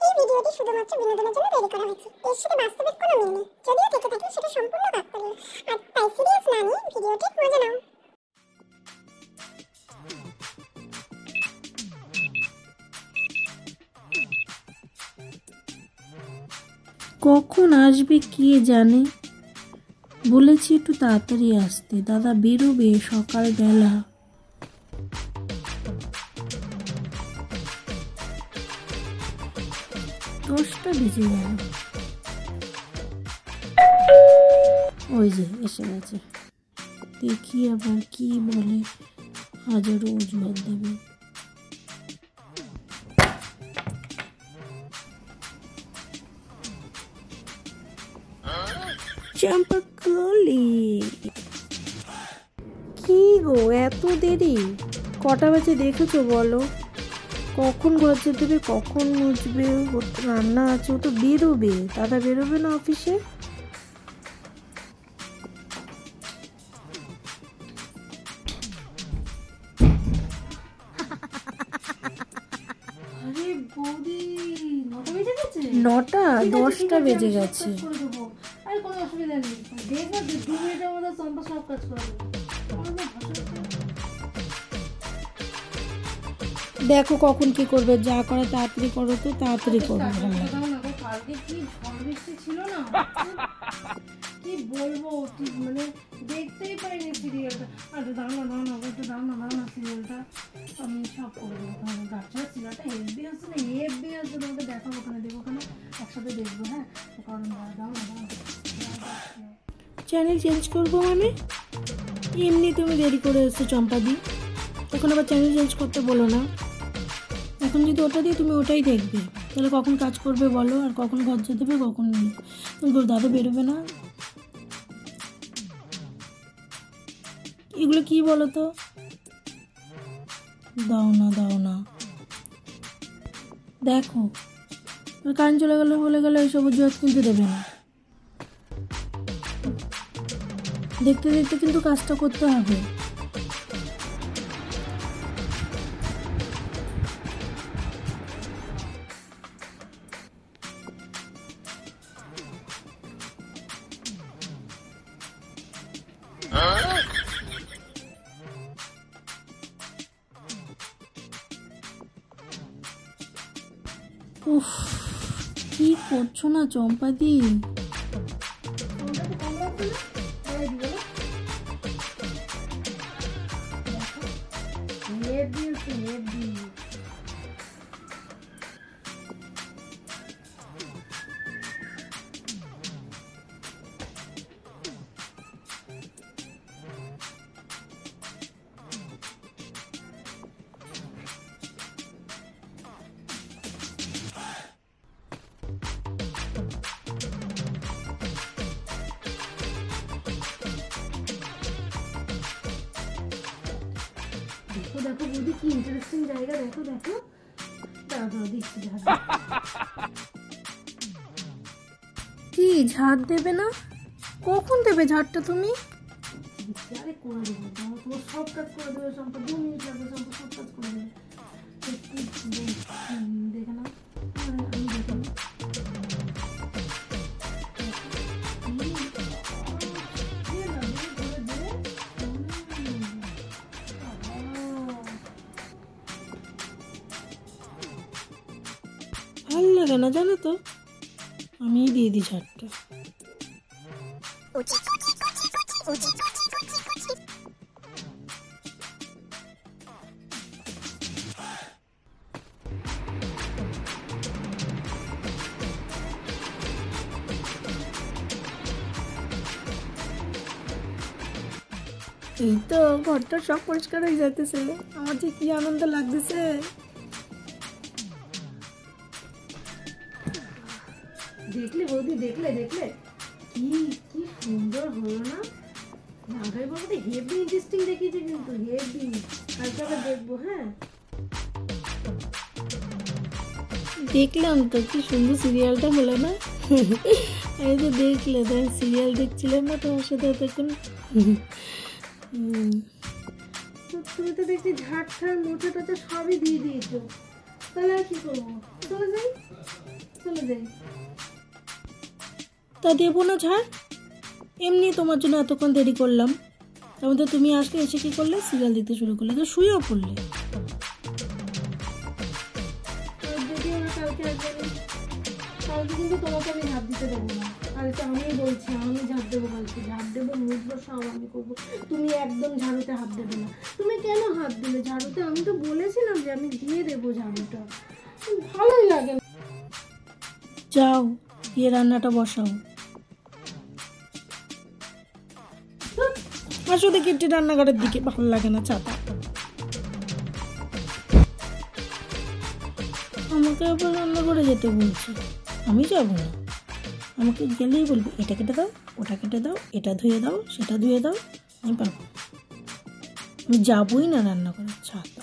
এই ভিডিওটি শুধুমাত্র বিনোদনের জন্য তৈরি করা হয়েছে। এর সাথে বাস্তবিক কোনো মিল নেই। যদিও থেকে থাকে সেটা সম্পূর্ণ কাকতালীয়। আর তাই সিরিয়াস না নিয়ে ভিডিওটি মজা নাও। কখন আসবে কে জানে। বলেছি একটু তাড়াতাড়ি আসতে, দাদা বেরোবে সকালবেলা। 10টা বেজে গেল। ওই যে এসে গেছে। দেখি আবার কি বলে, হাজারো অজুহাত দেবে। চম্পাকলি, কি গো এত দেরি? কটা বাজে দেখেছো বলো? কখন ঘর যেতে হবে, কখন মুছবে, রান্না আছে, ও তো বেরোবে। দাদা বেরোবে না অফিসে? আরে বৌদি, 9টা বেজে গেছে? 9টা 10টা বেজে গেছে। আরে কোনো অসুবিধা নেই, দেখবো 2 মিনিটের মধ্যে চম্পা সব কাজ করে দেবে। দেখো কখন কি করবে, যা করে তাড়াতাড়ি করো, তো তাড়াতাড়ি করো। কালকে কি ঝড় বৃষ্টি ছিল না, কি বলবো, মানে দেখতেই পাইনি সিরিয়ালটা। আরে দাঁড়ানো একটু দাঁড়ানো সিরিয়ালটা আমি সব করে দেবো। গাছটা সিরিয়ালটা হেভি আছে না, হেভি আছে, তোমাকে দেখাবো, ওখানে দেবো, ওখানে একসাথে দেখবো। হ্যাঁ, কারণ দাঁড়ানো চ্যানেল চেঞ্জ করবো মানে? এমনি তুমি দেরি করে এসছো চম্পাদি, তখন আবার চ্যানেল চেঞ্জ করতে বলো না। এখন যদি ওটা দিয়ে তুমি ওটাই দেখবে, তাহলে কখন কাজ করবে বলো, আর কখন ঘর যেতে হবে, কখন তুমি দাদা বেরোবে না। এগুলো কি বলো তো? দাও না দেখো, কারেন্ট চলে গেলো বলে গেলো এইসব অজুহাত কিন্তু দেবে না। দেখতে দেখতে কিন্তু কাজটা করতে হবে। উফ, কি করছো না চম্পাদি? দেখো বৌদি, কি ইন্টারেস্টিং জায়গা, দেখো দাঁড়াও দিচ্ছি। কি ঝাড় দেবে না? কখন দেবে ঝাড়টা তুমি? আরে করে দেবো, তোমার সব কাজ করে দেবে, সম্পা 2 মিনিট লাগবে, সম্পা সব কাজ করে দেবে। দেখে না, আমি দেখে না। ভালো লাগে না জানো তো, আমি দিয়ে দিই ঝাড়টা। এই তো ঘরটা সব পরিষ্কার হয়ে যাইতেছে, আমার যে কি আনন্দ লাগতেছে। দেখলে বৌদি, দেখলে কি সুন্দর হলো না? রাঘাই বাবুটা হেভি ইন্টারেস্টিং দেখিয়েছে, কিন্তু হেভি। কালকে আবার দেখবো। হ্যাঁ, দেখলাম তো কি সুন্দর সিরিয়ালটা হলো না। এই তো দেখলে, তাই সিরিয়াল দেখছিলাম না তোমার সাথে তখন। তুমি তো দেখছি ঝাড় মোছা টোচা সবই দিয়ে দিয়েছো, তাহলে আর কি করবো? চলে যাই। চলে যাই। তা দেবো না ঝাড়, এমনি তোমার জন্য এতক্ষণ দেরি করলাম, তার মধ্যে তুমি আসলে এসে কি করলে, সিরিয়াল দেখতে শুরু করলে, তো শুয়েও পড়লে। যদি ওরা কালকে আসবে, কালকে কিন্তু তোমাকে আমি ঝাঁপ দিতে দেবো না। কালকে আমি বলছি আমি ঝাঁপ দেবো, কালকে ঝাঁপ দেবো, মুছবো, সব আমি করবো। তুমি একদম ঝাড়ুতে হাত দেবে না। তুমি কেন হাত দিলে ঝাড়ুতে? আমি তো বলেছিলাম যে আমি দিয়ে দেবো ঝাড়ুটা, ভালোই লাগে না। যাও গিয়ে রান্নাটা বসাও। আসো দেখি একটি রান্নাঘরের দিকে, ভালো লাগে না চাপা। আমাকে আবার রান্না করে যেতে বলছে, আমি যাবো না। আমাকে গেলেই বলবে এটা কেটে দাও, ওটা কেটে দাও, এটা ধুয়ে দাও, সেটা ধুয়ে দাও। আমি পারবো, আমি যাবোই না রান্না করে, ছাতা।